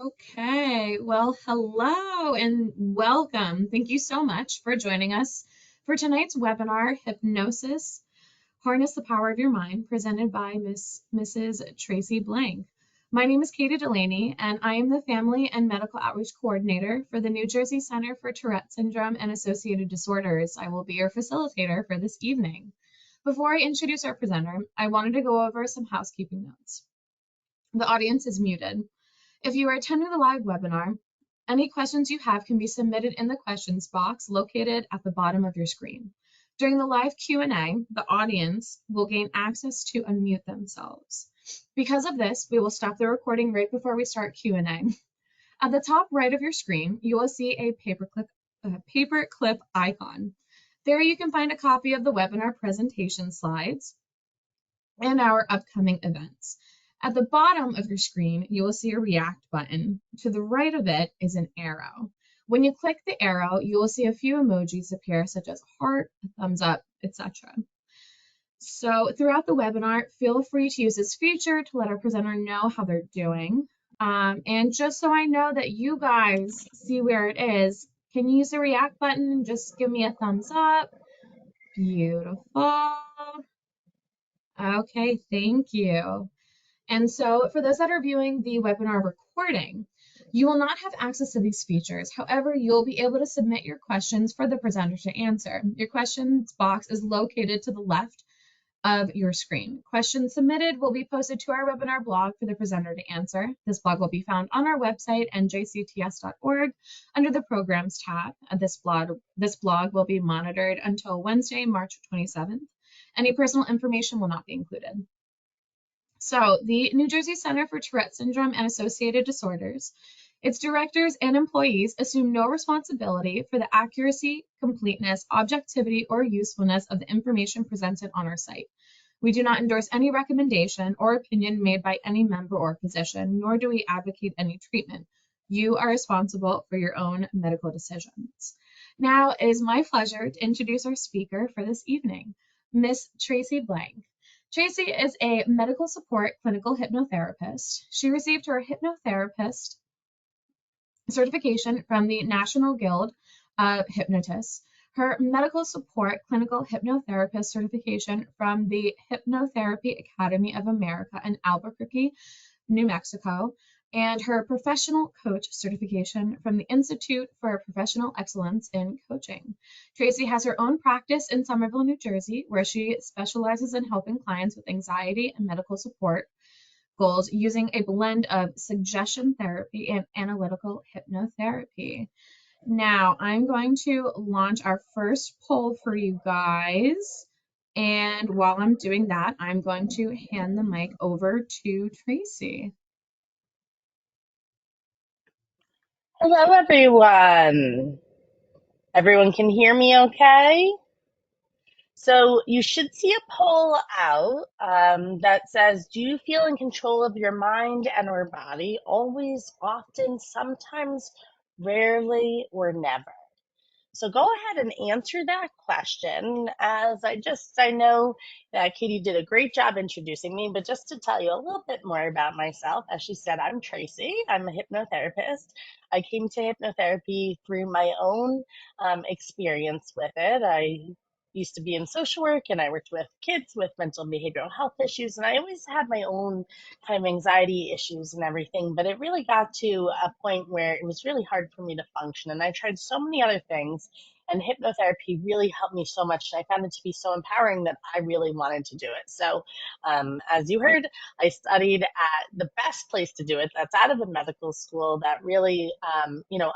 Okay, well, hello and welcome. Thank you so much for joining us for tonight's webinar, Hypnosis, Harness the Power of Your Mind, presented by Mrs. Traci Blank. My name is Katie Delaney, and I am the Family and Medical Outreach Coordinator for the New Jersey Center for Tourette Syndrome and Associated Disorders. I will be your facilitator for this evening. Before I introduce our presenter, I wanted to go over some housekeeping notes. The audience is muted. If you are attending the live webinar, any questions you have can be submitted in the questions box located at the bottom of your screen. During the live Q&A, the audience will gain access to unmute themselves. Because of this, we will stop the recording right before we start Q&A. At the top right of your screen, you will see a paperclip icon. There you can find a copy of the webinar presentation slides and our upcoming events. At the bottom of your screen, you will see a React button. To the right of it is an arrow. When you click the arrow, you will see a few emojis appear, such as heart, thumbs up, etc. So throughout the webinar, feel free to use this feature to let our presenter know how they're doing. And just so I know that you guys see where it is, can you use the React button and just give me a thumbs up? Beautiful. Okay, thank you. And so for those that are viewing the webinar recording, you will not have access to these features. However, you'll be able to submit your questions for the presenter to answer. Your questions box is located to the left of your screen. Questions submitted will be posted to our webinar blog for the presenter to answer. This blog will be found on our website, njcts.org, under the Programs tab. This blog will be monitored until Wednesday, March 27th. Any personal information will not be included. So the New Jersey Center for Tourette Syndrome and Associated Disorders, its directors and employees assume no responsibility for the accuracy, completeness, objectivity, or usefulness of the information presented on our site. We do not endorse any recommendation or opinion made by any member or physician, nor do we advocate any treatment. You are responsible for your own medical decisions. Now, it is my pleasure to introduce our speaker for this evening, Miss Traci Blank. Traci is a medical support clinical hypnotherapist. She received her hypnotherapist certification from the National Guild of Hypnotists, her medical support clinical hypnotherapist certification from the Hypnotherapy Academy of America in Albuquerque, New Mexico, and her professional coach certification from the Institute for Professional Excellence in Coaching. Traci has her own practice in Somerville, New Jersey, where she specializes in helping clients with anxiety and medical support goals using a blend of suggestion therapy and analytical hypnotherapy. Now, I'm going to launch our first poll for you guys. And while I'm doing that, I'm going to hand the mic over to Traci. Hello, everyone. Everyone can hear me okay? So you should see a poll out that says, do you feel in control of your mind and or body? Always, often, sometimes, rarely, or never. So go ahead and answer that question. I know that Katie did a great job introducing me, but just to tell you a little bit more about myself, as she said, I'm Traci. I'm a hypnotherapist. I came to hypnotherapy through my own experience with it. I used to be in social work and I worked with kids with mental and behavioral health issues. And I always had my own kind of anxiety issues and everything, but it really got to a point where it was really hard for me to function. And I tried so many other things, and hypnotherapy really helped me so much. And I found it to be so empowering that I really wanted to do it. So, as you heard, I studied at the best place to do it. That's out of a medical school that really,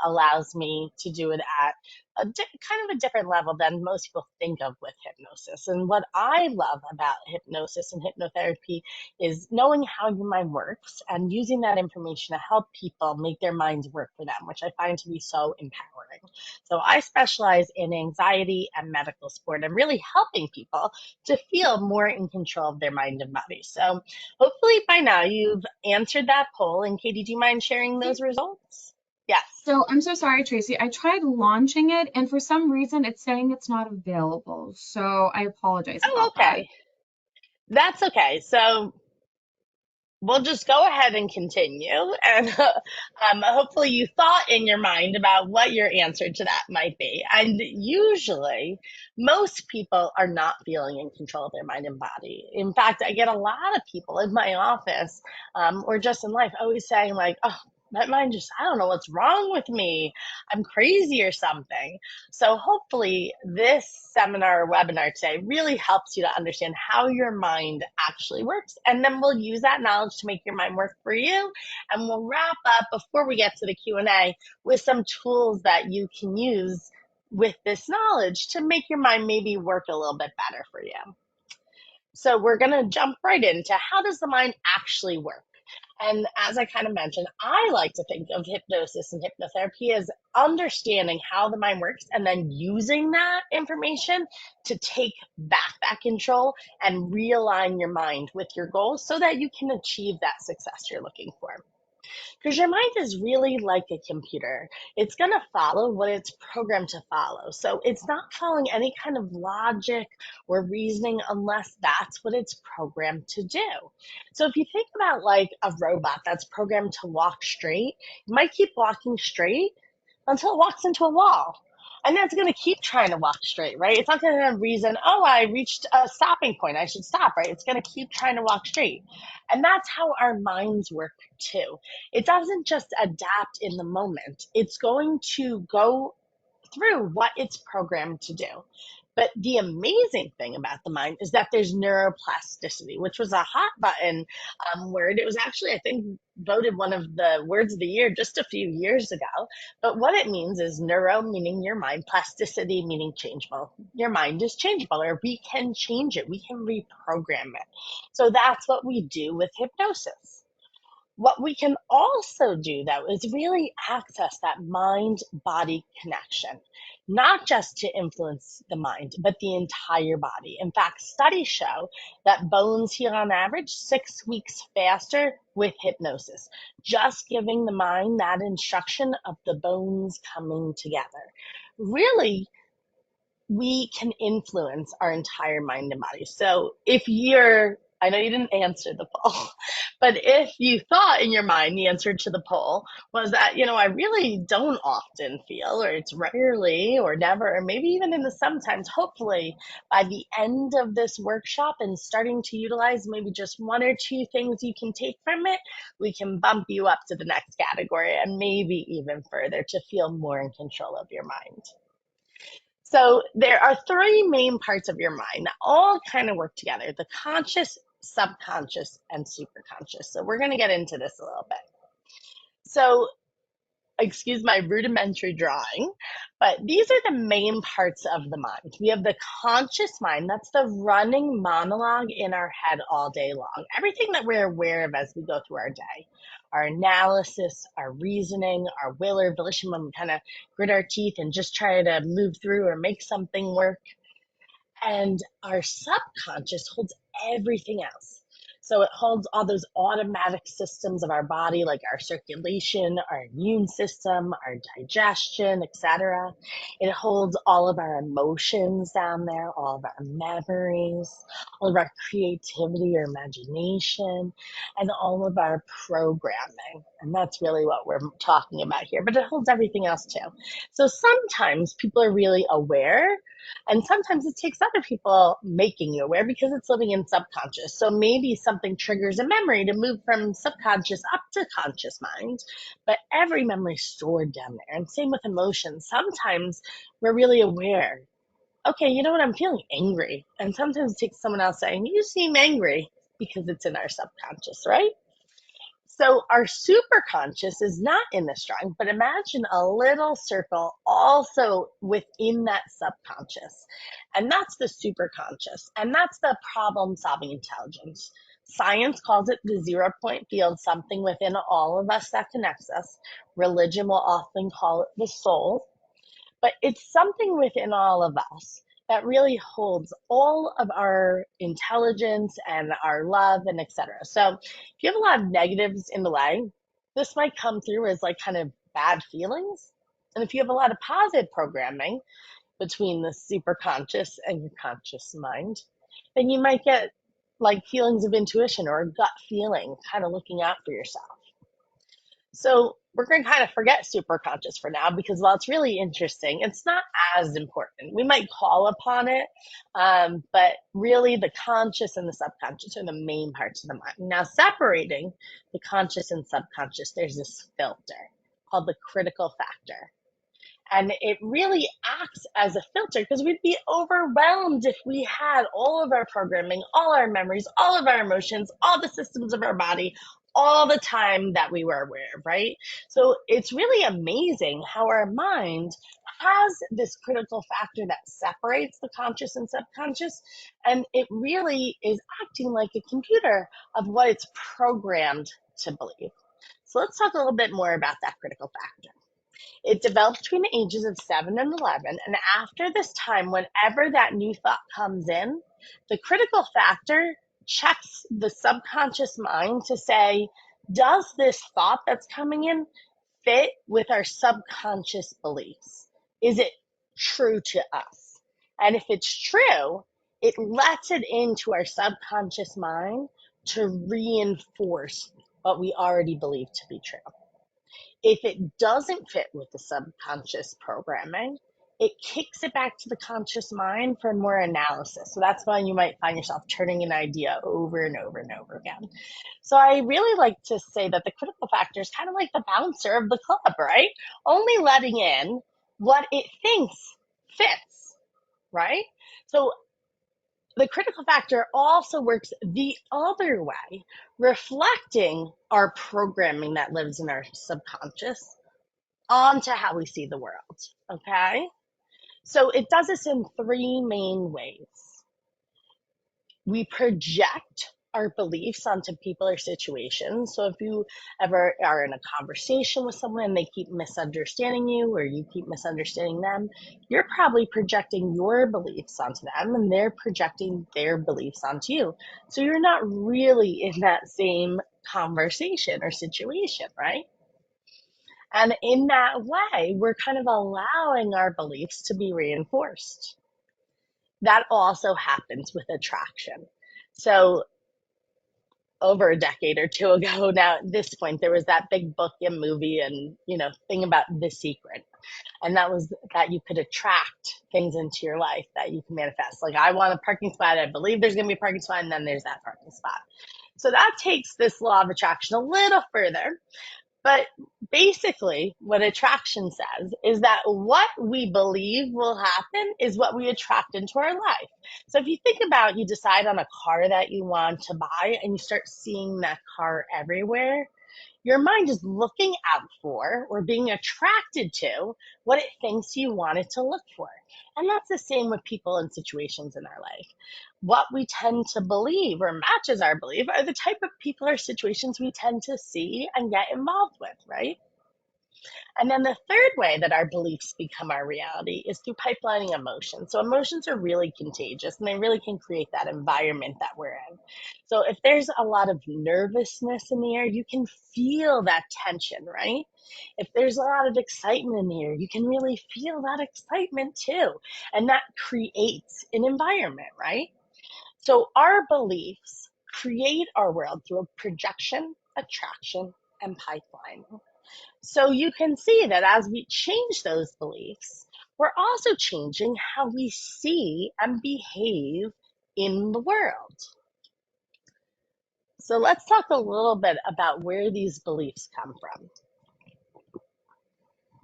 allows me to do it at kind of a different level than most people think of with hypnosis. And what I love about hypnosis and hypnotherapy is knowing how your mind works and using that information to help people make their minds work for them, which I find to be so empowering. So I specialize in anxiety and medical support and really helping people to feel more in control of their mind and body. So hopefully by now you've answered that poll. And Katie, do you mind sharing those results? Yes. So I'm so sorry, Traci. I tried launching it, and for some reason, it's saying it's not available. So I apologize about that. That's okay. So we'll just go ahead and continue. And hopefully, you thought in your mind about what your answer to that might be. And usually, most people are not feeling in control of their mind and body. In fact, I get a lot of people in my office or just in life always saying, like, oh, my mind just, I don't know what's wrong with me. I'm crazy or something. So hopefully this seminar or webinar today really helps you to understand how your mind actually works. And then we'll use that knowledge to make your mind work for you. And we'll wrap up before we get to the Q&A with some tools that you can use with this knowledge to make your mind maybe work a little bit better for you. So we're going to jump right into how does the mind actually work? And as I kind of mentioned, I like to think of hypnosis and hypnotherapy as understanding how the mind works and then using that information to take back that control and realign your mind with your goals so that you can achieve that success you're looking for. Because your mind is really like a computer. It's going to follow what it's programmed to follow. So it's not following any kind of logic or reasoning unless that's what it's programmed to do. So if you think about like a robot that's programmed to walk straight, it might keep walking straight until it walks into a wall. And that's going to keep trying to walk straight, right? It's not going to have reason, oh, I reached a stopping point, I should stop, right? It's going to keep trying to walk straight. And that's how our minds work too. It doesn't just adapt in the moment. It's going to go through what it's programmed to do. But the amazing thing about the mind is that there's neuroplasticity, which was a hot button word. It was actually, I think, voted one of the words of the year just a few years ago. But what it means is neuro meaning your mind, plasticity meaning changeable. Your mind is changeable, or we can change it. We can reprogram it. So that's what we do with hypnosis. What we can also do, though, is really access that mind-body connection, not just to influence the mind, but the entire body. In fact, studies show that bones heal on average 6 weeks faster with hypnosis, just giving the mind that instruction of the bones coming together. Really, we can influence our entire mind and body. So I know you didn't answer the poll, but if you thought in your mind the answer to the poll was that, I really don't often feel, or it's rarely or never, or maybe even in the sometimes, hopefully by the end of this workshop and starting to utilize maybe just one or two things you can take from it, we can bump you up to the next category and maybe even further to feel more in control of your mind. So there are three main parts of your mind that all kind of work together: the conscious, subconscious, and superconscious. So we're going to get into this a little bit. So excuse my rudimentary drawing, but these are the main parts of the mind. We have the conscious mind, that's the running monologue in our head all day long. Everything that we're aware of as we go through our day. Our analysis, our reasoning, our will or volition when we kind of grit our teeth and just try to move through or make something work. And our subconscious holds everything else. So it holds all those automatic systems of our body, like our circulation, our immune system, our digestion, etc. It holds all of our emotions down there, all of our memories, all of our creativity or imagination, and all of our programming. And that's really what we're talking about here, but it holds everything else too. So sometimes people are really aware, and sometimes it takes other people making you aware because it's living in subconscious. So maybe something triggers a memory to move from subconscious up to conscious mind, but every memory is stored down there. And same with emotions. Sometimes we're really aware. Okay, you know what? I'm feeling angry. And sometimes it takes someone else saying, you seem angry, because it's in our subconscious, right? So our superconscious is not in this drawing, but imagine a little circle also within that subconscious. And that's the superconscious. And that's the problem-solving intelligence. Science calls it the zero-point field, something within all of us that connects us. Religion will often call it the soul. But it's something within all of us that really holds all of our intelligence and our love and etc. So if you have a lot of negatives in the way, this might come through as like kind of bad feelings. And if you have a lot of positive programming between the superconscious and your conscious mind, then you might get like feelings of intuition or a gut feeling, kind of looking out for yourself. So we're going to kind of forget superconscious for now because while it's really interesting, it's not as important. We might call upon it, but really the conscious and the subconscious are the main parts of the mind. Now, separating the conscious and subconscious, there's this filter called the critical factor. And it really acts as a filter because we'd be overwhelmed if we had all of our programming, all our memories, all of our emotions, all the systems of our body, all the time that we were aware of, right? So it's really amazing how our mind has this critical factor that separates the conscious and subconscious. And it really is acting like a computer of what it's programmed to believe. So let's talk a little bit more about that critical factor. It develops between the ages of 7 and 11. And after this time, whenever that new thought comes in, the critical factor checks the subconscious mind to say, does this thought that's coming in fit with our subconscious beliefs? Is it true to us? And if it's true, it lets it into our subconscious mind to reinforce what we already believe to be true. If it doesn't fit with the subconscious programming, it kicks it back to the conscious mind for more analysis. So that's when you might find yourself turning an idea over and over and over again. So I really like to say that the critical factor is kind of like the bouncer of the club, right? Only letting in what it thinks fits, right? So the critical factor also works the other way, reflecting our programming that lives in our subconscious onto how we see the world. Okay? So it does this in three main ways. We project our beliefs onto people or situations. So if you ever are in a conversation with someone and they keep misunderstanding you or you keep misunderstanding them, you're probably projecting your beliefs onto them and they're projecting their beliefs onto you. So you're not really in that same conversation or situation, right? And in that way, we're kind of allowing our beliefs to be reinforced. That also happens with attraction. So over a decade or two ago now at this point, there was that big book and movie and thing about The Secret, and that was that you could attract things into your life that you can manifest. Like, I want a parking spot, I believe there's going to be a parking spot, and then there's that parking spot. So that takes this law of attraction a little further. But basically, what attraction says is that what we believe will happen is what we attract into our life. So if you think about, you decide on a car that you want to buy and you start seeing that car everywhere, your mind is looking out for or being attracted to what it thinks you want it to look for. And that's the same with people and situations in our life. What we tend to believe or matches our belief are the type of people or situations we tend to see and get involved with, right? And then the third way that our beliefs become our reality is through pipelining emotions. So emotions are really contagious and they really can create that environment that we're in. So if there's a lot of nervousness in the air, you can feel that tension, right? If there's a lot of excitement in the air, you can really feel that excitement too. And that creates an environment, right? So our beliefs create our world through a projection, attraction, and pipelining. So you can see that as we change those beliefs, we're also changing how we see and behave in the world. So let's talk a little bit about where these beliefs come from.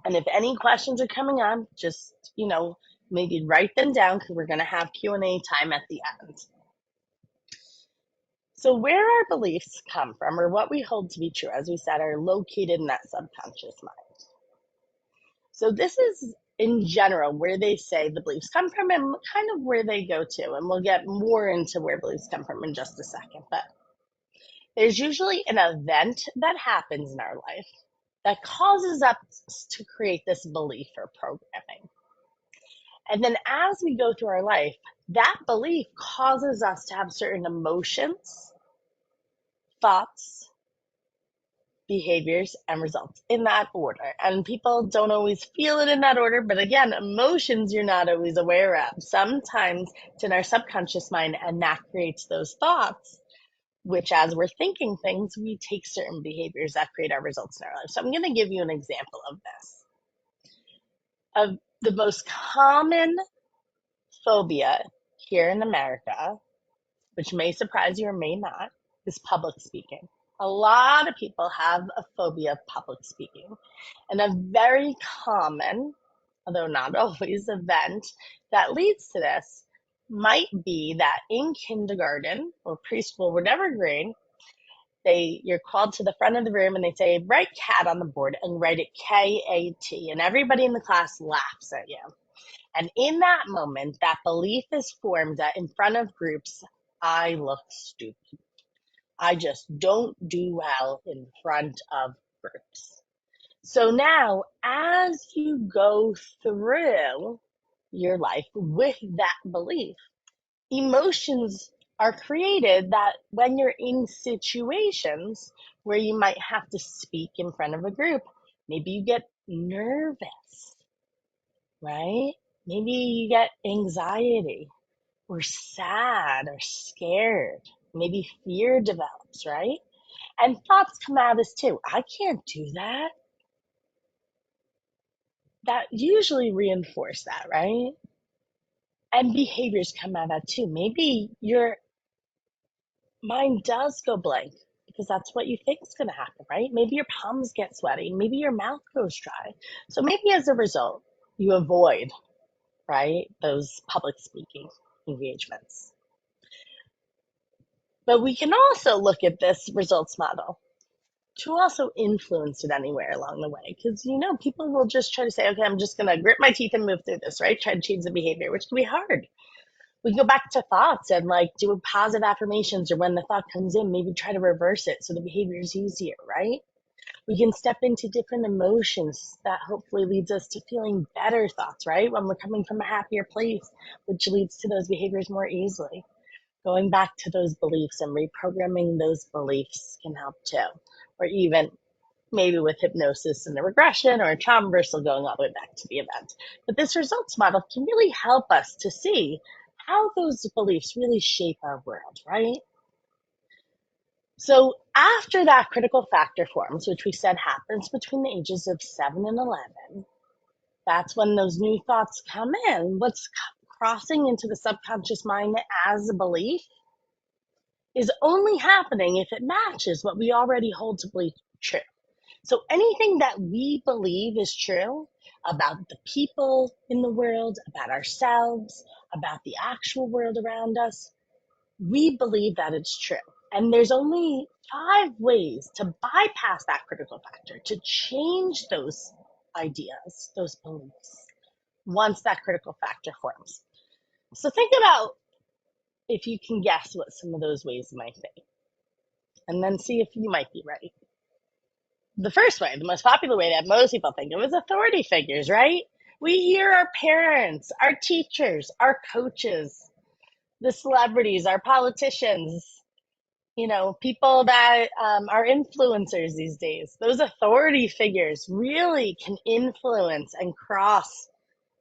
And if any questions are coming up, just, maybe write them down because we're going to have Q&A time at the end. So where our beliefs come from, or what we hold to be true, as we said, are located in that subconscious mind. So this is, in general, where they say the beliefs come from and kind of where they go to. And we'll get more into where beliefs come from in just a second. But there's usually an event that happens in our life that causes us to create this belief or programming. And then as we go through our life, that belief causes us to have certain emotions, thoughts, behaviors, and results in that order. And people don't always feel it in that order, but again, emotions you're not always aware of. Sometimes it's in our subconscious mind, and that creates those thoughts, which as we're thinking things, we take certain behaviors that create our results in our life. So I'm going to give you an example of this. Of the most common phobia here in America, which may surprise you or may not, is public speaking. A lot of people have a phobia of public speaking. And a very common, although not always, event that leads to this might be that in kindergarten or preschool, whatever grade, you're called to the front of the room and they say, write cat on the board and write it K-A-T. And everybody in the class laughs at you. And in that moment, that belief is formed that in front of groups, I look stupid. I just don't do well in front of groups. So now, as you go through your life with that belief, emotions are created that when you're in situations where you might have to speak in front of a group, maybe you get nervous, right? Maybe you get anxiety or sad or scared. Maybe fear develops, right? And thoughts come out of this too. I can't do that. That usually reinforce that, right? And behaviors come out of that too. Maybe your mind does go blank because that's what you think is going to happen, right? Maybe your palms get sweaty. Maybe your mouth goes dry. So maybe as a result, you avoid, right, those public speaking engagements. But we can also look at this results model to also influence it anywhere along the way. Because, people will just try to say, okay, I'm just going to grit my teeth and move through this, right? Try to change the behavior, which can be hard. We can go back to thoughts and do positive affirmations, or when the thought comes in, maybe try to reverse it so the behavior is easier, right? We can step into different emotions that hopefully leads us to feeling better thoughts, right? When we're coming from a happier place, which leads to those behaviors more easily. Going back to those beliefs and reprogramming those beliefs can help too. Or even maybe with hypnosis and a regression or a trauma reversal going all the way back to the event. But this results model can really help us to see how those beliefs really shape our world, right? So after that critical factor forms, which we said happens between the ages of 7 and 11, that's when those new thoughts come in. What's crossing into the subconscious mind as a belief is only happening if it matches what we already hold to believe true. So anything that we believe is true about the people in the world, about ourselves, about the actual world around us, we believe that it's true. And there's only 5 ways to bypass that critical factor, to change those ideas, those beliefs, once that critical factor forms. So think about if you can guess what some of those ways might be, and then see if you might be right. The first way, the most popular way that most people think of is authority figures, right? We hear our parents, our teachers, our coaches, the celebrities, our politicians, people that are influencers these days. Those authority figures really can influence and cross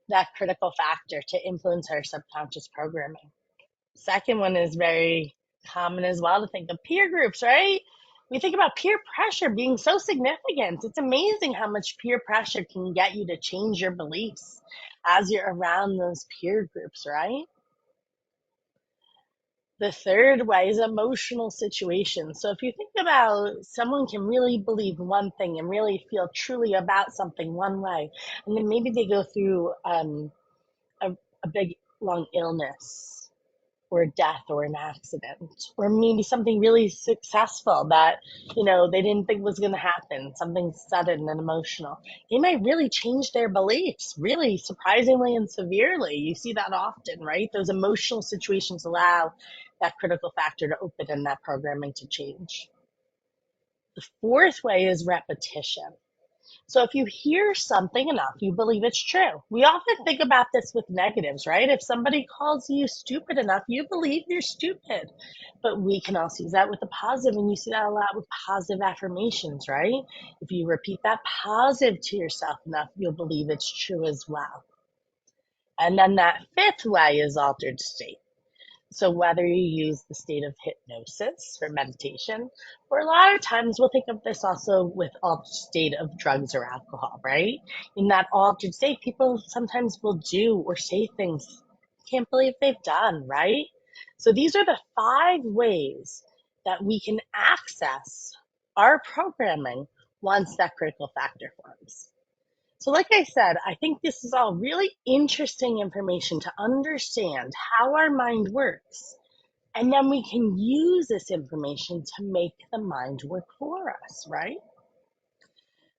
that critical factor to influence our subconscious programming. Second one is very common as well, to think of peer groups, right? We think about peer pressure being so significant. It's amazing how much peer pressure can get you to change your beliefs as you're around those peer groups, right? The third way is emotional situations. So if you think about someone can really believe one thing and really feel truly about something one way, and then maybe they go through a big long illness or death or an accident, or maybe something really successful that, they didn't think was going to happen, something sudden and emotional. They might really change their beliefs, really surprisingly and severely. You see that often, right? Those emotional situations allow that critical factor to open and that programming to change. The fourth way is repetition. So if you hear something enough, you believe it's true. We often think about this with negatives, right? If somebody calls you stupid enough, you believe you're stupid. But we can also use that with the positive, and you see that a lot with positive affirmations, right? If you repeat that positive to yourself enough, you'll believe it's true as well. And then that fifth way is altered state. So whether you use the state of hypnosis for meditation, or a lot of times we'll think of this also with altered state of drugs or alcohol, right? In that altered state, people sometimes will do or say things can't believe they've done, right? So these are the 5 ways that we can access our programming once that critical factor forms. So like I said, I think this is all really interesting information to understand how our mind works. And then we can use this information to make the mind work for us, right?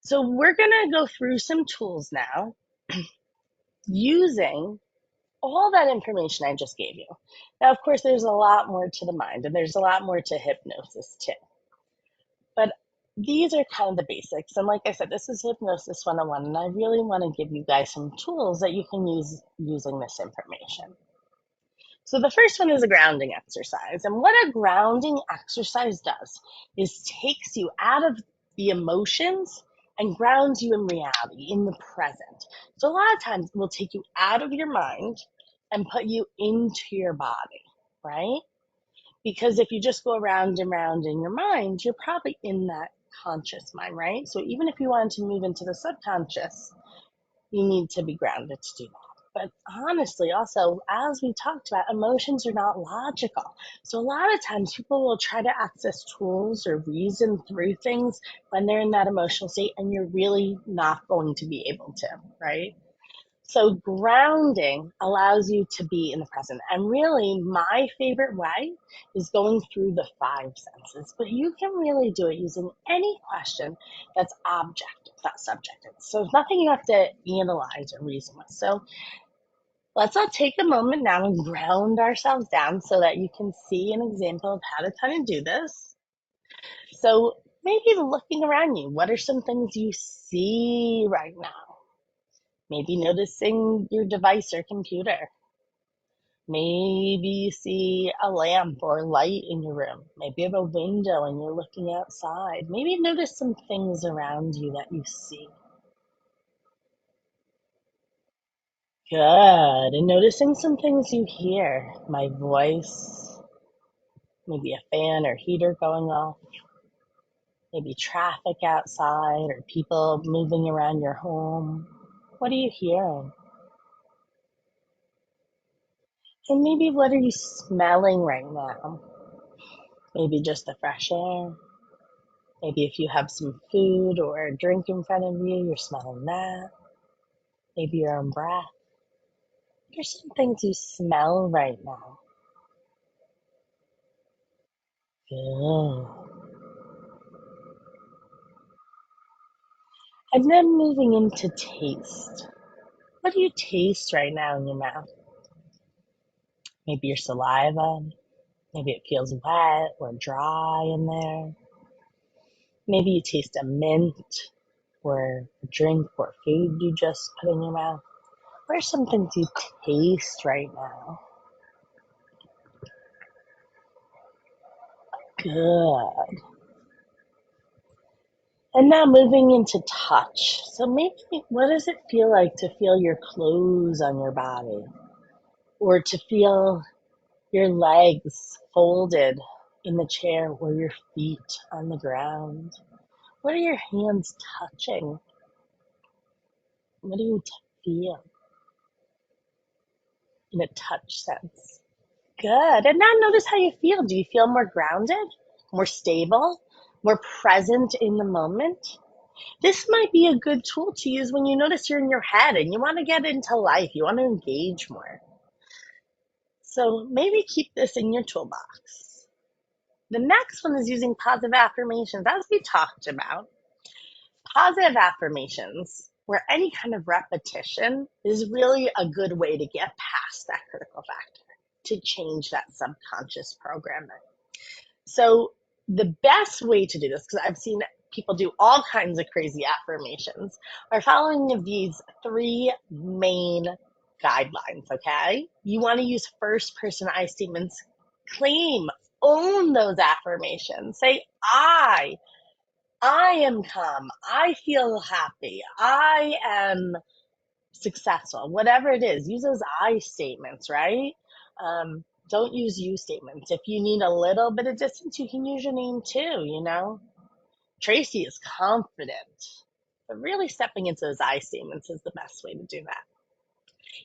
So we're going to go through some tools now using all that information I just gave you. Now, of course, there's a lot more to the mind, and there's a lot more to hypnosis too. But these are kind of the basics. And like I said, this is Hypnosis 101, and I really want to give you guys some tools that you can use using this information. So the first one is a grounding exercise. And what a grounding exercise does is takes you out of the emotions and grounds you in reality, in the present. So a lot of times it will take you out of your mind and put you into your body, right? Because if you just go around and round in your mind, you're probably in that conscious mind, right? So even if you want to move into the subconscious, you need to be grounded to do that. But honestly, also, as we talked about, emotions are not logical. So a lot of times people will try to access tools or reason through things when they're in that emotional state, and you're really not going to be able to, right? So grounding allows you to be in the present. And really, my favorite way is going through the 5 senses. But you can really do it using any question that's objective, not subjective. So there's nothing you have to analyze or reason with. So let's all take a moment now and ground ourselves down so that you can see an example of how to kind of do this. So maybe looking around you, what are some things you see right now? Maybe noticing your device or computer. Maybe you see a lamp or light in your room. Maybe you have a window and you're looking outside. Maybe notice some things around you that you see. Good. And noticing some things you hear. My voice, maybe a fan or heater going off, maybe traffic outside or people moving around your home. What are you hearing? And maybe what are you smelling right now? Maybe just the fresh air. Maybe if you have some food or a drink in front of you, you're smelling that. Maybe your own breath. There's some things you smell right now. Good. And then moving into taste. What do you taste right now in your mouth? Maybe your saliva. Maybe it feels wet or dry in there. Maybe you taste a mint or a drink or food you just put in your mouth. What are some things you taste right now? Good. And now moving into touch. So maybe what does it feel like to feel your clothes on your body? Or to feel your legs folded in the chair or your feet on the ground? What are your hands touching? What do you feel in a touch sense? Good. And now notice how you feel. Do you feel more grounded, more stable, more present in the moment? This might be a good tool to use when you notice you're in your head and you want to get into life. You want to engage more. So maybe keep this in your toolbox. The next one is using positive affirmations. As we talked about, positive affirmations, where any kind of repetition is really a good way to get past that critical factor, to change that subconscious programming. So the best way to do this, because I've seen people do all kinds of crazy affirmations, are following these three main guidelines, okay? You want to use first person I statements. Claim, own those affirmations. Say, I am calm. I feel happy. I am successful. Whatever it is, use those I statements, right? Don't use you statements. If you need a little bit of distance, you can use your name too, you know? Traci is confident. But really stepping into those I statements is the best way to do that.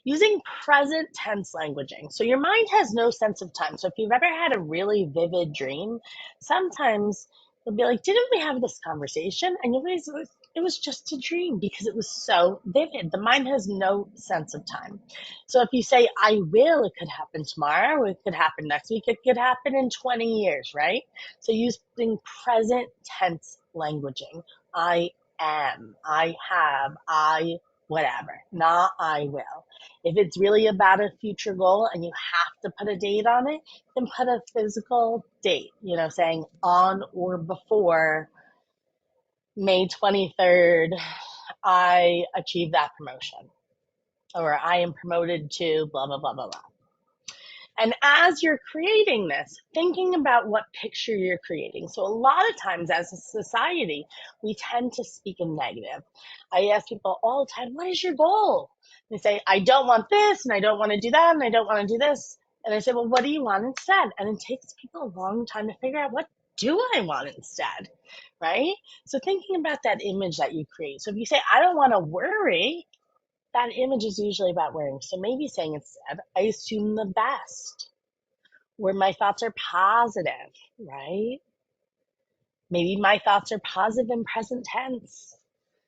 Using present tense languaging. So your mind has no sense of time. So if you've ever had a really vivid dream, sometimes you'll be like, didn't we have this conversation? And you'll realize it was just a dream because it was so vivid. The mind has no sense of time. So if you say, I will, it could happen tomorrow, it could happen next week, it could happen in 20 years, right? So using present tense languaging. I am, I have, I whatever, not I will. If it's really about a future goal and you have to put a date on it, then put a physical date, saying on or before May 23rd, I achieved that promotion, or I am promoted to blah, blah, blah, blah, blah. And as you're creating this, thinking about what picture you're creating. So a lot of times as a society, we tend to speak in negative. I ask people all the time, what is your goal? They say, I don't want this, and I don't want to do that, and I don't want to do this. And I say, well, what do you want instead? And it takes people a long time to figure out, what do I want instead, right? So thinking about that image that you create. So if you say, I don't want to worry, that image is usually about worrying. So maybe saying instead, I assume the best, where my thoughts are positive, right? Maybe my thoughts are positive in present tense,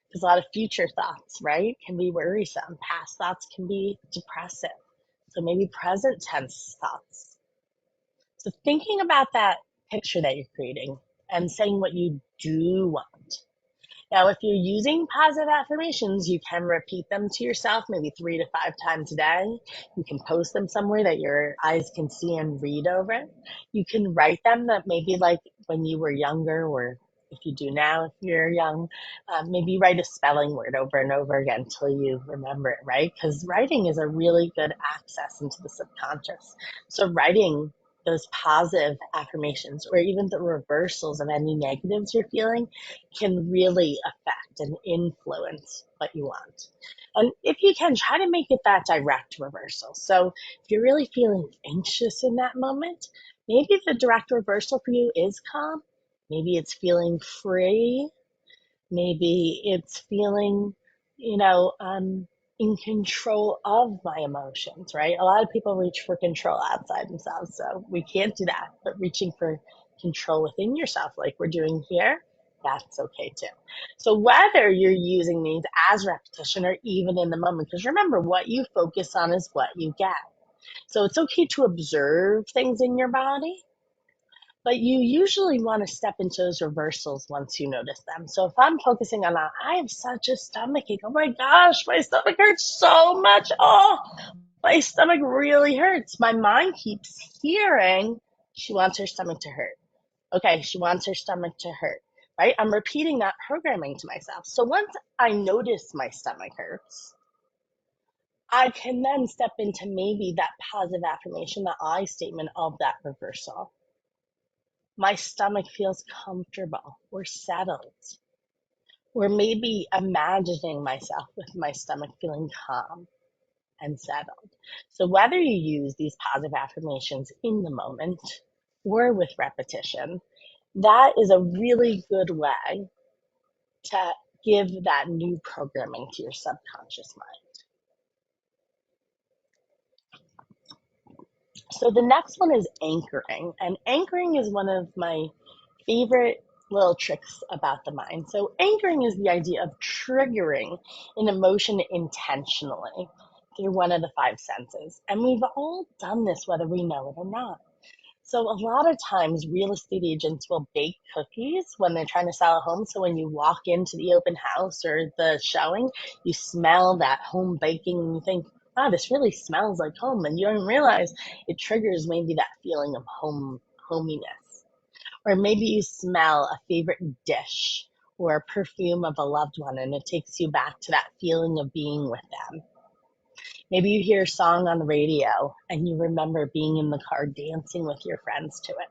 because a lot of future thoughts, right, can be worrisome. Past thoughts can be depressive. So maybe present tense thoughts. So thinking about that picture that you're creating and saying what you do want. Now, if you're using positive affirmations, you can repeat them to yourself maybe 3 to 5 times a day. You can post them somewhere that your eyes can see and read over. You can write them that maybe like when you were younger, or if you do now, if you're young, maybe write a spelling word over and over again until you remember it, right? Because writing is a really good access into the subconscious. So writing those positive affirmations, or even the reversals of any negatives you're feeling, can really affect and influence what you want. And if you can, try to make it that direct reversal. So if you're really feeling anxious in that moment, maybe the direct reversal for you is calm. Maybe it's feeling free. Maybe it's feeling, in control of my emotions, right? A lot of people reach for control outside themselves, so we can't do that. But reaching for control within yourself, like we're doing here, that's okay too. So whether you're using these as repetition or even in the moment, because remember, what you focus on is what you get. So it's okay to observe things in your body, but you usually want to step into those reversals once you notice them. So if I'm focusing on, I have such a stomachache. Oh my gosh, my stomach hurts so much. Oh, my stomach really hurts. My mind keeps hearing she wants her stomach to hurt. Okay, she wants her stomach to hurt, right? I'm repeating that programming to myself. So once I notice my stomach hurts, I can then step into maybe that positive affirmation, the I statement of that reversal. My stomach feels comfortable or settled, or maybe imagining myself with my stomach feeling calm and settled. So whether you use these positive affirmations in the moment or with repetition, that is a really good way to give that new programming to your subconscious mind. So the next one is anchoring. And anchoring is one of my favorite little tricks about the mind. So anchoring is the idea of triggering an emotion intentionally through one of the 5 senses. And we've all done this whether we know it or not. So a lot of times real estate agents will bake cookies when they're trying to sell a home. So when you walk into the open house or the showing, you smell that home baking and you think, wow, this really smells like home. And you don't realize it triggers maybe that feeling of hominess. Or maybe you smell a favorite dish or a perfume of a loved one, and it takes you back to that feeling of being with them. Maybe you hear a song on the radio and you remember being in the car dancing with your friends to it,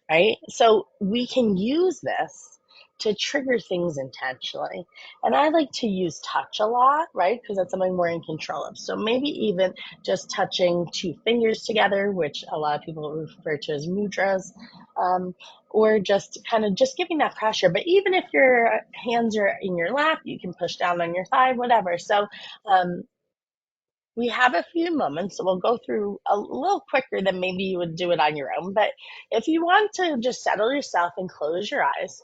right? So we can use this to trigger things intentionally. And I like to use touch a lot, right? Because that's something we're in control of. So maybe even just touching two fingers together, which a lot of people refer to as mudras, or just kind of just giving that pressure. But even if your hands are in your lap, you can push down on your thigh, whatever. So we have a few moments, so we'll go through a little quicker than maybe you would do it on your own. But if you want to just settle yourself and close your eyes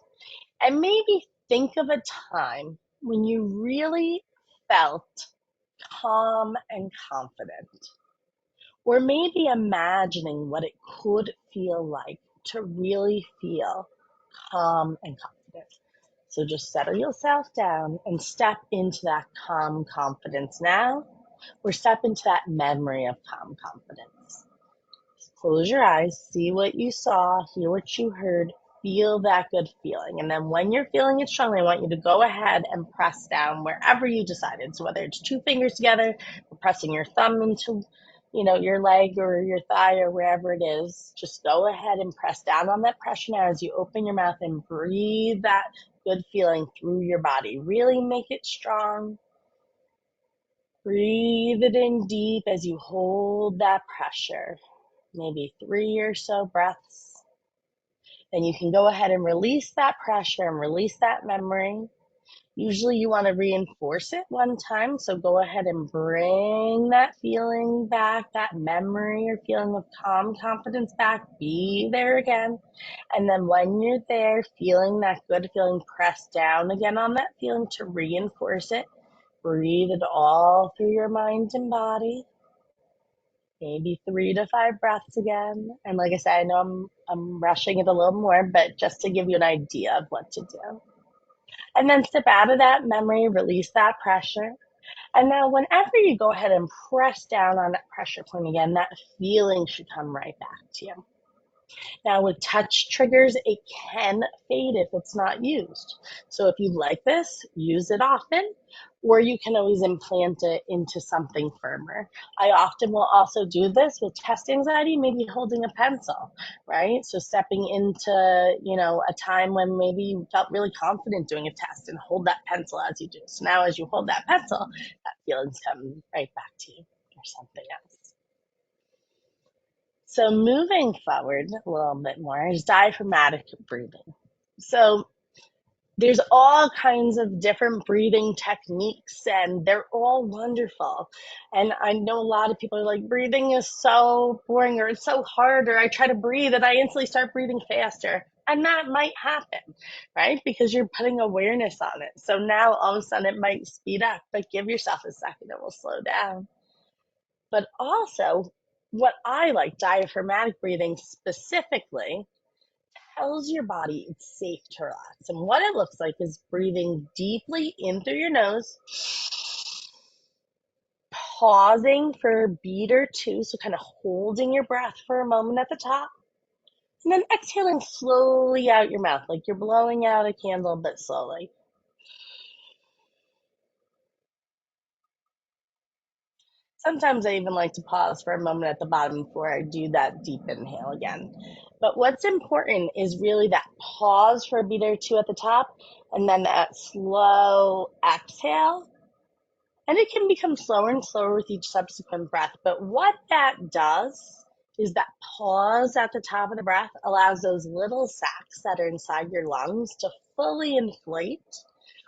and maybe think of a time when you really felt calm and confident, or maybe imagining what it could feel like to really feel calm and confident. So just settle yourself down and step into that calm confidence now, or step into that memory of calm confidence. Close your eyes, see what you saw, hear what you heard, feel that good feeling. And then when you're feeling it strongly, I want you to go ahead and press down wherever you decided. So whether it's two fingers together, or pressing your thumb into, your leg or your thigh or wherever it is, just go ahead and press down on that pressure now as you open your mouth and breathe that good feeling through your body. Really make it strong. Breathe it in deep as you hold that pressure. Maybe 3 or so breaths. Then you can go ahead and release that pressure and release that memory. Usually you want to reinforce it one time, so go ahead and bring that feeling back, that memory or feeling of calm confidence back. Be there again. And then when you're there, feeling that good feeling, press down again on that feeling to reinforce it. Breathe it all through your mind and body. Maybe 3 to 5 breaths again. And like I said, I know I'm rushing it a little more, but just to give you an idea of what to do. And then step out of that memory, release that pressure. And now whenever you go ahead and press down on that pressure point again, that feeling should come right back to you. Now with touch triggers, it can fade if it's not used. So if you like this, use it often, or you can always implant it into something firmer. I often will also do this with test anxiety, maybe holding a pencil, right? So stepping into, a time when maybe you felt really confident doing a test and hold that pencil as you do. So now as you hold that pencil, that feeling's coming right back to you or something else. So moving forward a little bit more is diaphragmatic breathing. So there's all kinds of different breathing techniques and they're all wonderful. And I know a lot of people are like, breathing is so boring or it's so hard, or I try to breathe and I instantly start breathing faster. And that might happen, right? Because you're putting awareness on it. So now all of a sudden it might speed up, but give yourself a second, it will slow down. But also, what I like, diaphragmatic breathing specifically, tells your body it's safe to relax. And what it looks like is breathing deeply in through your nose, pausing for a beat or two, so kind of holding your breath for a moment at the top, and then exhaling slowly out your mouth, like you're blowing out a candle, but slowly. Sometimes I even like to pause for a moment at the bottom before I do that deep inhale again. But what's important is really that pause for a beat or two at the top, and then that slow exhale. And it can become slower and slower with each subsequent breath. But what that does is that pause at the top of the breath allows those little sacs that are inside your lungs to fully inflate,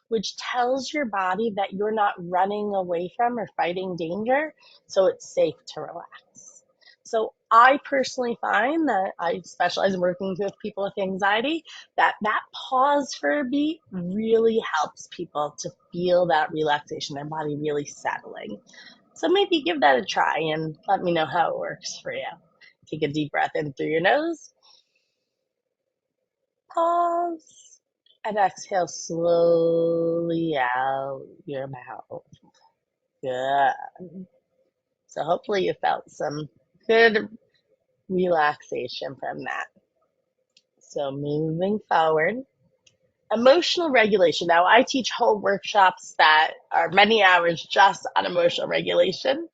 which tells your body that you're not running away from or fighting danger, so it's safe to relax. So I personally find that I specialize in working with people with anxiety, that pause for a beat really helps people to feel that relaxation, their body really settling. So maybe give that a try and let me know how it works for you. Take a deep breath in through your nose, pause, and exhale slowly out your mouth. Good. So hopefully you felt some good relaxation from that. So moving forward, Emotional regulation. Now, I teach whole workshops that are many hours just on emotional regulation.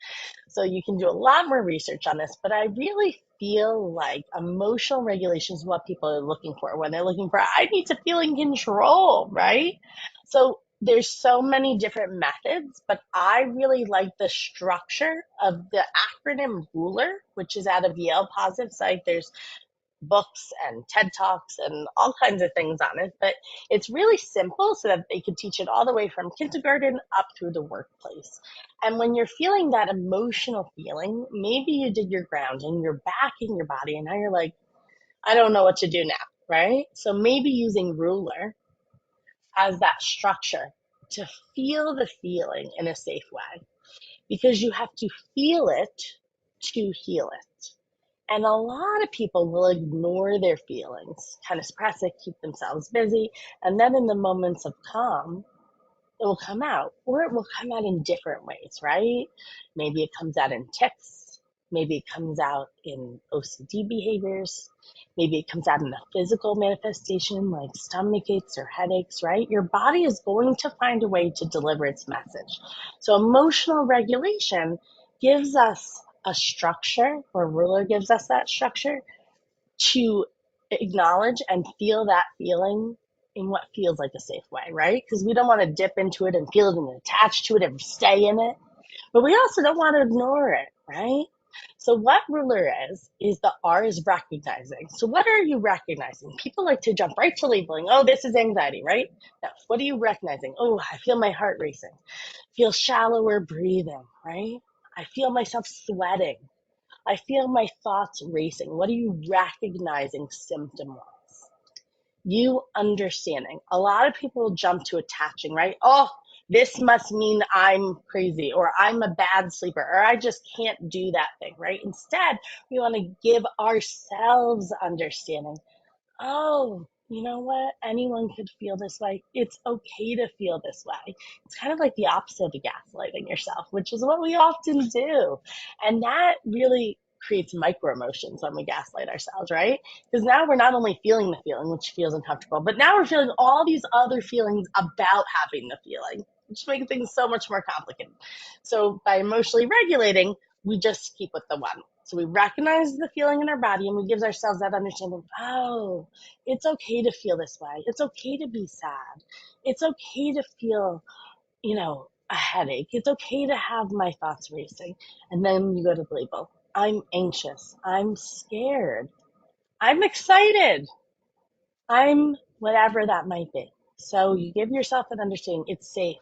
So you can do a lot more research on this, but I really feel like emotional regulation is what people are looking for when they're looking for, I need to feel in control, right? So there's so many different methods, but I really like the structure of the acronym RULER, which is out of Yale Positive Psych. There's books and TED Talks and all kinds of things on it, but it's really simple so that they could teach it all the way from kindergarten up through the workplace. And when you're feeling that emotional feeling, maybe you did your grounding, you're back in your body, and now you're like, I don't know what to do now, right? So maybe using ruler as that structure to feel the feeling in a safe way, because you have to feel it to heal it. And a lot of people will ignore their feelings, kind of suppress it, keep themselves busy. And then in the moments of calm, it will come out, or it will come out in different ways, right? Maybe it comes out in tics. Maybe it comes out in OCD behaviors. Maybe it comes out in a physical manifestation like stomach aches or headaches, right? Your body is going to find a way to deliver its message. So emotional regulation gives us a structure, or ruler gives us that structure to acknowledge and feel that feeling in what feels like a safe way, right? Because we don't want to dip into it and feel it and attach to it and stay in it, but we also don't want to ignore it, right? So what ruler is the R is recognizing. So what are you recognizing? People like to jump right to labeling. Oh, this is anxiety, right? Now, what are you recognizing? Oh, I feel my heart racing. Feel shallower breathing, right? I feel myself sweating. I feel my thoughts racing. What are you recognizing symptom-wise? You understanding. A lot of people jump to attaching, right? Oh, this must mean I'm crazy, or I'm a bad sleeper, or I just can't do that thing, right? Instead, we want to give ourselves understanding. Oh, you know what? Anyone could feel this way. It's okay to feel this way. It's kind of like the opposite of gaslighting yourself, which is what we often do. And that really creates micro emotions when we gaslight ourselves, right? Because now we're not only feeling the feeling, which feels uncomfortable, but now we're feeling all these other feelings about having the feeling, which makes things so much more complicated. So by emotionally regulating, we just keep with the one. So we recognize the feeling in our body and we give ourselves that understanding, oh, it's okay to feel this way. It's okay to be sad. It's okay to feel, a headache. It's okay to have my thoughts racing. And then you go to the label. I'm anxious. I'm scared. I'm excited. I'm whatever that might be. So you give yourself an understanding. It's safe,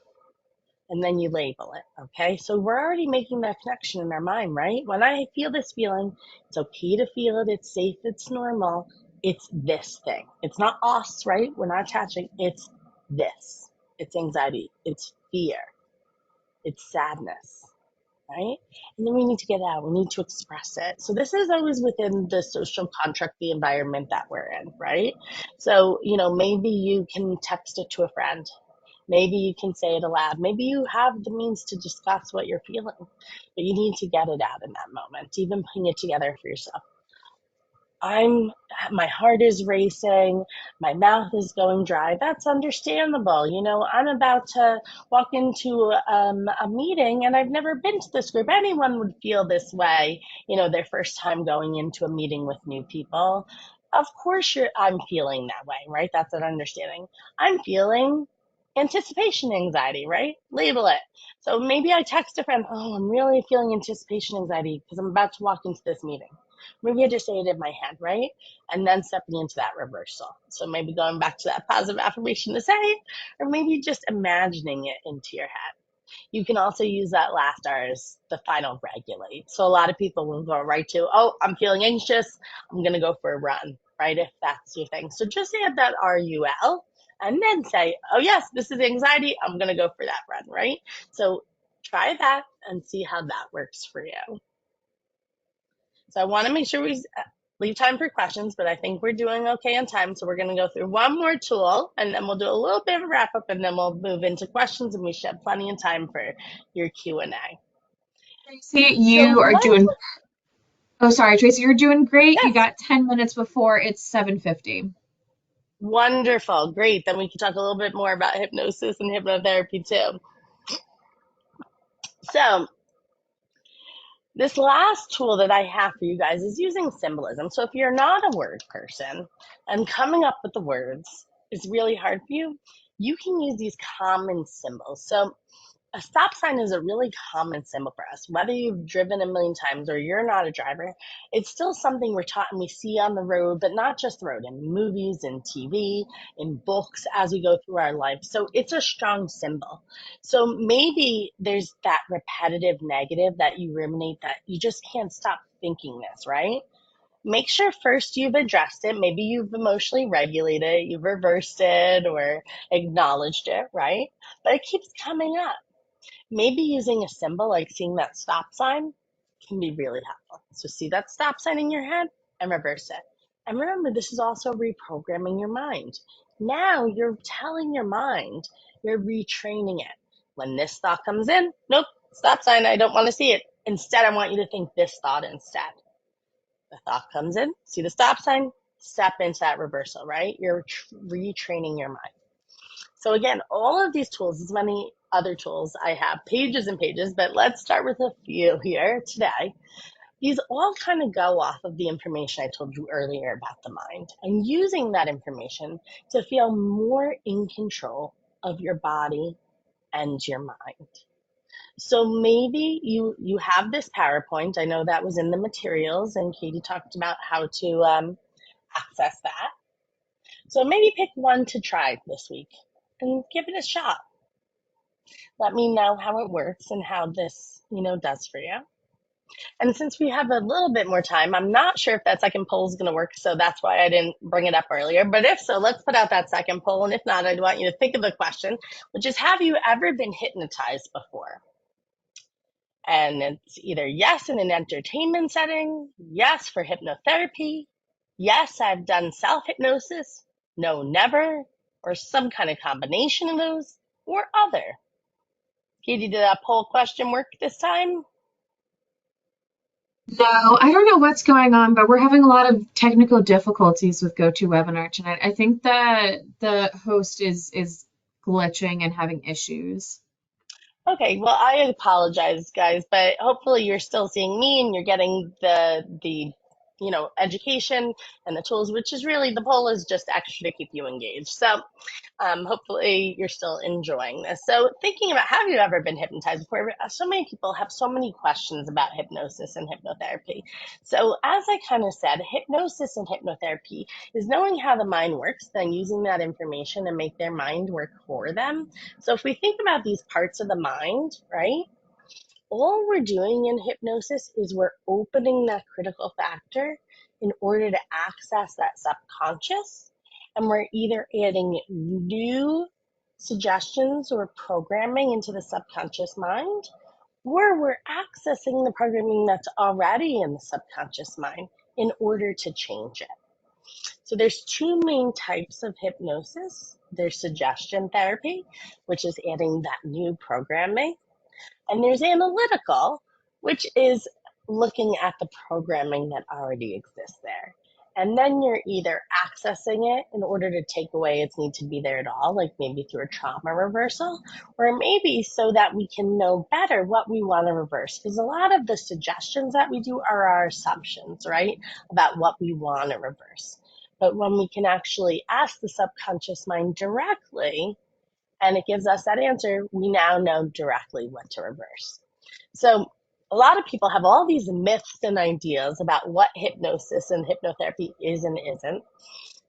and then you label it. Okay. So we're already making that connection in our mind, right? When I feel this feeling, it's okay to feel it. It's safe. It's normal. It's this thing. It's not us, right? We're not attaching. It's this. It's anxiety. It's fear. It's sadness, right? And then we need to get out. We need to express it. So this is always within the social contract, the environment that we're in, right? So, maybe you can text it to a friend. Maybe you can say it aloud. Maybe you have the means to discuss what you're feeling, but you need to get it out in that moment, even putting it together for yourself. My heart is racing, my mouth is going dry. That's understandable. I'm about to walk into a meeting and I've never been to this group. Anyone would feel this way, their first time going into a meeting with new people. Of course, I'm feeling that way, right? That's an understanding. I'm feeling anticipation anxiety, right? Label it. So maybe I text a friend, oh, I'm really feeling anticipation anxiety because I'm about to walk into this meeting. Maybe I just say it in my head, right? And then stepping into that reversal. So maybe going back to that positive affirmation to say, or maybe just imagining it into your head. You can also use that last R as the final regulate. So a lot of people will go right to, oh, I'm feeling anxious. I'm going to go for a run, right? If that's your thing. So just add that RUL and then say, oh, yes, this is anxiety. I'm going to go for that run, right? So try that and see how that works for you. So I want to make sure we leave time for questions, but I think we're doing okay on time. So we're going to go through one more tool and then we'll do a little bit of a wrap up and then we'll move into questions and we should have plenty of time for your Q&A. Traci, So you are one, doing, oh, sorry, Traci, you're doing great. You yes, got 10 minutes before it's 7:50. Wonderful. Great. Then we can talk a little bit more about hypnosis and hypnotherapy too. So, this last tool that I have for you guys is using symbolism. So, if you're not a word person and coming up with the words is really hard for you, you can use these common symbols. So, a stop sign is a really common symbol for us. Whether you've driven a million times or you're not a driver, it's still something we're taught and we see on the road, but not just the road, in movies, in TV, in books as we go through our life. So it's a strong symbol. So maybe there's that repetitive negative that you ruminate that you just can't stop thinking this, right? Make sure first you've addressed it. Maybe you've emotionally regulated it, you've reversed it or acknowledged it, right? But it keeps coming up. Maybe using a symbol like seeing that stop sign can be really helpful. So see that stop sign in your head and reverse it. And remember, this is also reprogramming your mind. Now you're telling your mind, you're retraining it. When this thought comes in, nope, stop sign, I don't want to see it. Instead, I want you to think this thought instead. The thought comes in, see the stop sign, step into that reversal, right? You're retraining your mind. So again, all of these tools, as many other tools, I have pages and pages, but let's start with a few here today. These all kind of go off of the information I told you earlier about the mind and using that information to feel more in control of your body and your mind. So maybe you have this PowerPoint. I know that was in the materials and Katie talked about how to access that. So maybe pick one to try this week and give it a shot. Let me know how it works and how this, does for you. And since we have a little bit more time, I'm not sure if that second poll is going to work, so that's why I didn't bring it up earlier. But if so, let's put out that second poll. And if not, I'd want you to think of the question, which is, have you ever been hypnotized before? And it's either yes in an entertainment setting, yes for hypnotherapy, yes, I've done self-hypnosis, no, never, or some kind of combination of those, or other. Katie, did that poll question work this time? No, I don't know what's going on, but we're having a lot of technical difficulties with GoToWebinar tonight. I think that the host is glitching and having issues. Okay, well, I apologize, guys, but hopefully you're still seeing me and you're getting the education and the tools, which is really the poll is just extra to keep you engaged. So hopefully you're still enjoying this. So thinking about, have you ever been hypnotized before? So many people have so many questions about hypnosis and hypnotherapy. So as I kind of said, hypnosis and hypnotherapy is knowing how the mind works, then using that information to make their mind work for them. So if we think about these parts of the mind, right? All we're doing in hypnosis is we're opening that critical factor in order to access that subconscious. And we're either adding new suggestions or programming into the subconscious mind, or we're accessing the programming that's already in the subconscious mind in order to change it. So there's two main types of hypnosis. There's suggestion therapy, which is adding that new programming. And there's analytical, which is looking at the programming that already exists there. And then you're either accessing it in order to take away its need to be there at all, like maybe through a trauma reversal, or maybe so that we can know better what we want to reverse. Because a lot of the suggestions that we do are our assumptions, right, about what we want to reverse. But when we can actually ask the subconscious mind directly, and it gives us that answer, we now know directly what to reverse. So a lot of people have all these myths and ideas about what hypnosis and hypnotherapy is and isn't.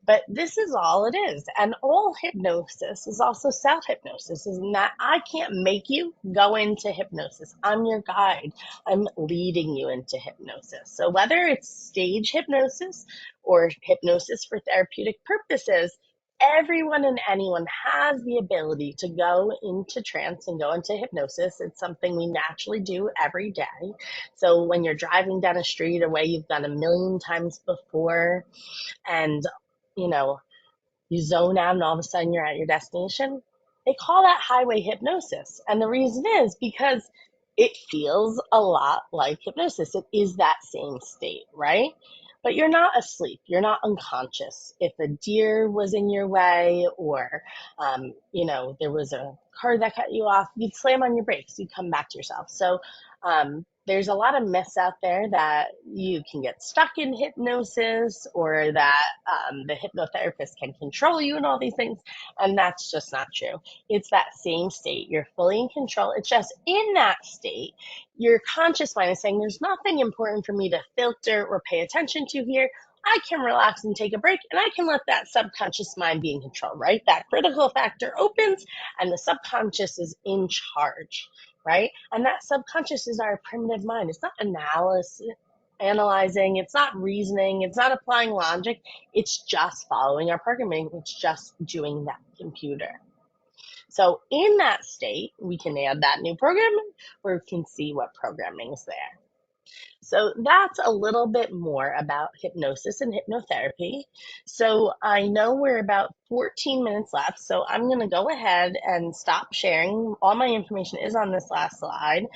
But this is all it is. And all hypnosis is also self-hypnosis, in that I can't make you go into hypnosis. I'm your guide. I'm leading you into hypnosis. So whether it's stage hypnosis or hypnosis for therapeutic purposes, everyone and anyone has the ability to go into trance and go into hypnosis. It's something we naturally do every day. So when you're driving down a street, a way you've done a million times before, and you zone out and all of a sudden you're at your destination, they call that highway hypnosis. And the reason is because it feels a lot like hypnosis. It is that same state, right? but you're not asleep. You're not unconscious. If a deer was in your way, or, there was a car that cut you off, you'd slam on your brakes. You'd come back to yourself. So there's a lot of myths out there that you can get stuck in hypnosis, or that the hypnotherapist can control you and all these things. And that's just not true. It's that same state. You're fully in control. It's just in that state, your conscious mind is saying, there's nothing important for me to filter or pay attention to here. I can relax and take a break, and I can let that subconscious mind be in control, right? That critical factor opens, and the subconscious is in charge, right? And that subconscious is our primitive mind. It's not analyzing, it's not reasoning, it's not applying logic. It's just following our programming. It's just doing that computer. So in that state, we can add that new programming, or we can see what programming is there. So that's a little bit more about hypnosis and hypnotherapy. So I know we're about 14 minutes left, so I'm going to go ahead and stop sharing. All my information is on this last slide.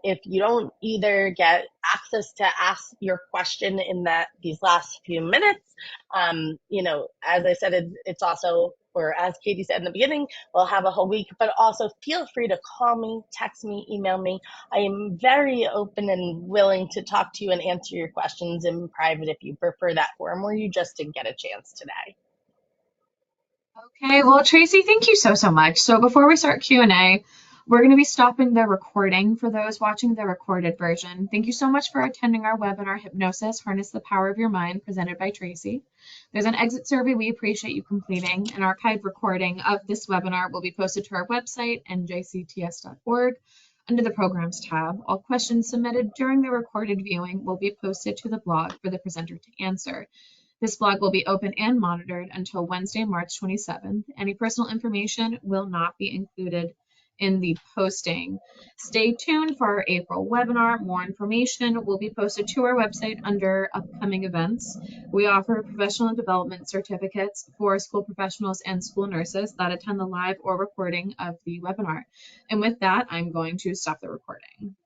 If you don't either get access to ask your question in these last few minutes, as I said, it's also, or as Katie said in the beginning, we'll have a whole week, but also feel free to call me, text me, email me. I am very open and willing to talk to you and answer your questions in private if you prefer that forum, or you just didn't get a chance today. Okay, well, Traci, thank you so much. So before we start Q&A, we're going to be stopping the recording for those watching the recorded version. Thank you so much for attending our webinar, Hypnosis, Harness the Power of Your Mind, presented by Traci. There's an exit survey we appreciate you completing. An archived recording of this webinar will be posted to our website, njcts.org, under the Programs tab. All questions submitted during the recorded viewing will be posted to the blog for the presenter to answer. This blog will be open and monitored until Wednesday, March 27th. Any personal information will not be included in the posting. Stay tuned for our April webinar. More information will be posted to our website under upcoming events. We offer professional development certificates for school professionals and school nurses that attend the live or recording of the webinar. And with that, I'm going to stop the recording.